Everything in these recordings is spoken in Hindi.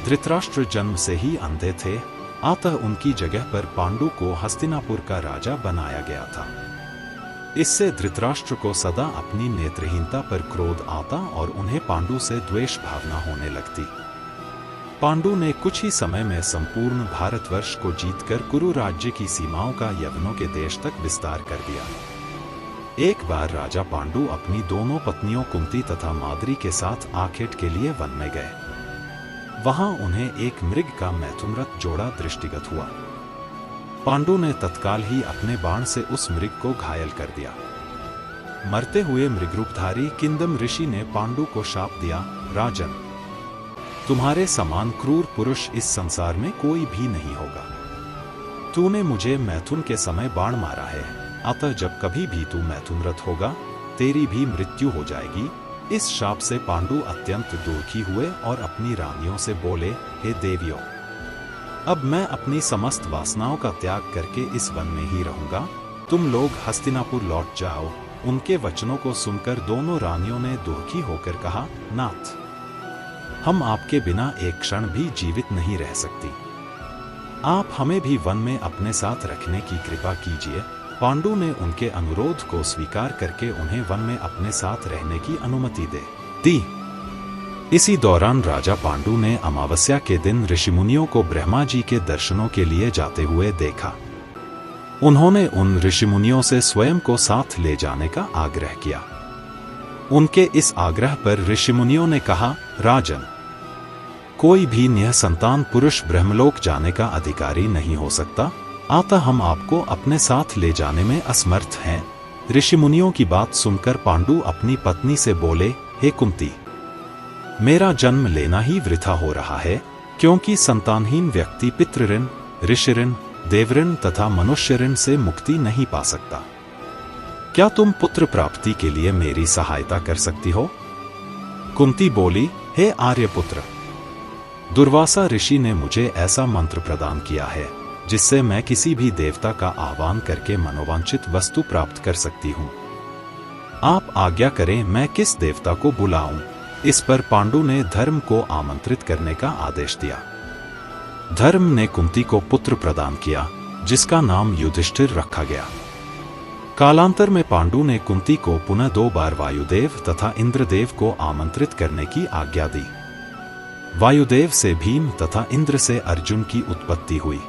धृतराष्ट्र जन्म से ही अंधे थे, अतः उनकी जगह पर पांडु को हस्तिनापुर का राजा बनाया गया था। इससे धृतराष्ट्र को सदा अपनी नेत्रहीनता पर क्रोध आता और उन्हें पांडु से द्वेष भावना होने लगती। पांडु ने कुछ ही समय में संपूर्ण भारतवर्ष को जीतकर कुरु राज्य की सीमाओं का यवनों के देश तक विस्तार कर दिया। एक बार राजा पांडु अपनी दोनों पत्नियों कुंती तथा माद्री के साथ आखेट के लिए वन में गए। वहां उन्हें एक मृग का मैथुनरत जोड़ा दृष्टिगत हुआ। पांडु ने तत्काल ही अपने बाण से उस मृग को घायल कर दिया। मरते हुए मृगरूपधारी किंदम ऋषि ने पांडु को शाप दिया, राजन, तुम्हारे समान क्रूर पुरुष इस संसार में कोई भी नहीं होगा। तूने मुझे मैथुन के समय बाण मारा है, अतः जब कभी भी तू मैथुनरत होगा, तेरी भी मृत्यु हो जाएगी। इस शाप से पांडु अत्यंत दुखी हुए और अपनी रानियों से बोले, हे देवियों, अब मैं अपनी समस्त वासनाओं का त्याग करके इस वन में ही रहूंगा। तुम लोग हस्तिनापुर लौट जाओ। उनके वचनों को सुनकर दोनों रानियों ने दुखी होकर कहा, नाथ, हम आपके बिना एक क्षण भी जीवित नहीं रह सकती। आप हमें भी वन में अपने साथ रखने की कृपा कीजिए। पांडु ने उनके अनुरोध को स्वीकार करके उन्हें वन में अपने साथ रहने की अनुमति दे दी। इसी दौरान राजा पांडु ने अमावस्या के दिन ऋषिमुनियों को ब्रह्मा जी के दर्शनों के लिए जाते हुए देखा। उन्होंने उन ऋषिमुनियों से स्वयं को साथ ले जाने का आग्रह किया। उनके इस आग्रह पर ऋषिमुनियों ने कहा, राजन, कोई भी निःसंतान पुरुष ब्रह्मलोक जाने का अधिकारी नहीं हो सकता, अतः हम आपको अपने साथ ले जाने में असमर्थ हैं। ऋषिमुनियों की बात सुनकर पांडु अपनी पत्नी से बोले, हे कुंती, मेरा जन्म लेना ही वृथा हो रहा है, क्योंकि संतानहीन व्यक्ति पितृऋण, ऋषिऋण, देवऋण तथा मनुष्यऋण से मुक्ति नहीं पा सकता। क्या तुम पुत्र प्राप्ति के लिए मेरी सहायता कर सकती हो? कुंती बोली, हे आर्यपुत्र, दुर्वासा ऋषि ने मुझे ऐसा मंत्र प्रदान किया है जिससे मैं किसी भी देवता का आह्वान करके मनोवांछित वस्तु प्राप्त कर सकती हूँ। आप आज्ञा करें, मैं किस देवता को बुलाऊं? इस पर पांडु ने धर्म को आमंत्रित करने का आदेश दिया। धर्म ने कुंती को पुत्र प्रदान किया, जिसका नाम युधिष्ठिर रखा गया। कालांतर में पांडु ने कुंती को पुनः 2 बार वायुदेव तथा इंद्रदेव को आमंत्रित करने की आज्ञा दी। वायुदेव से भीम तथा इंद्र से अर्जुन की उत्पत्ति हुई।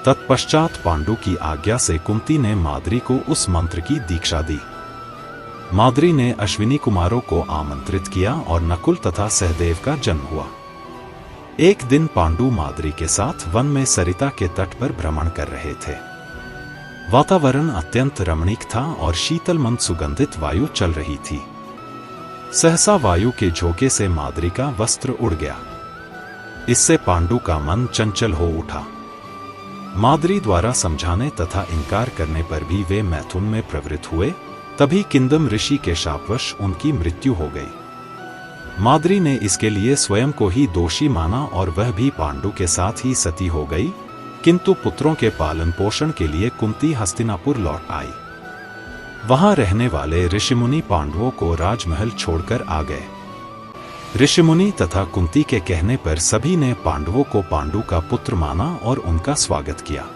तत्पश्चात पांडु की आज्ञा से कुंती ने माद्री को उस मंत्र की दीक्षा दी। माद्री ने अश्विनी कुमारों को आमंत्रित किया और नकुल तथा सहदेव का जन्म हुआ। एक दिन पांडु माद्री के साथ वन में सरिता के तट पर भ्रमण कर रहे थे। वातावरण अत्यंत रमणीक था और शीतल मंद सुगंधित वायु चल रही थी। सहसा वायु के झोंके से माद्री का वस्त्र उड़ गया। इससे पांडु का मन चंचल हो उठा। माद्री द्वारा समझाने तथा इनकार करने पर भी वे मैथुन में प्रवृत्त हुए। तभी किंदम ऋषि के शापवश उनकी मृत्यु हो गई। माद्री ने इसके लिए स्वयं को ही दोषी माना और वह भी पांडु के साथ ही सती हो गई। किंतु पुत्रों के पालन पोषण के लिए कुंती हस्तिनापुर लौट आई। वहां रहने वाले ऋषिमुनि पांडवों को राजमहल छोड़कर आ गए। ऋषिमुनि तथा कुंती के कहने पर सभी ने पांडवों को पांडु का पुत्र माना और उनका स्वागत किया।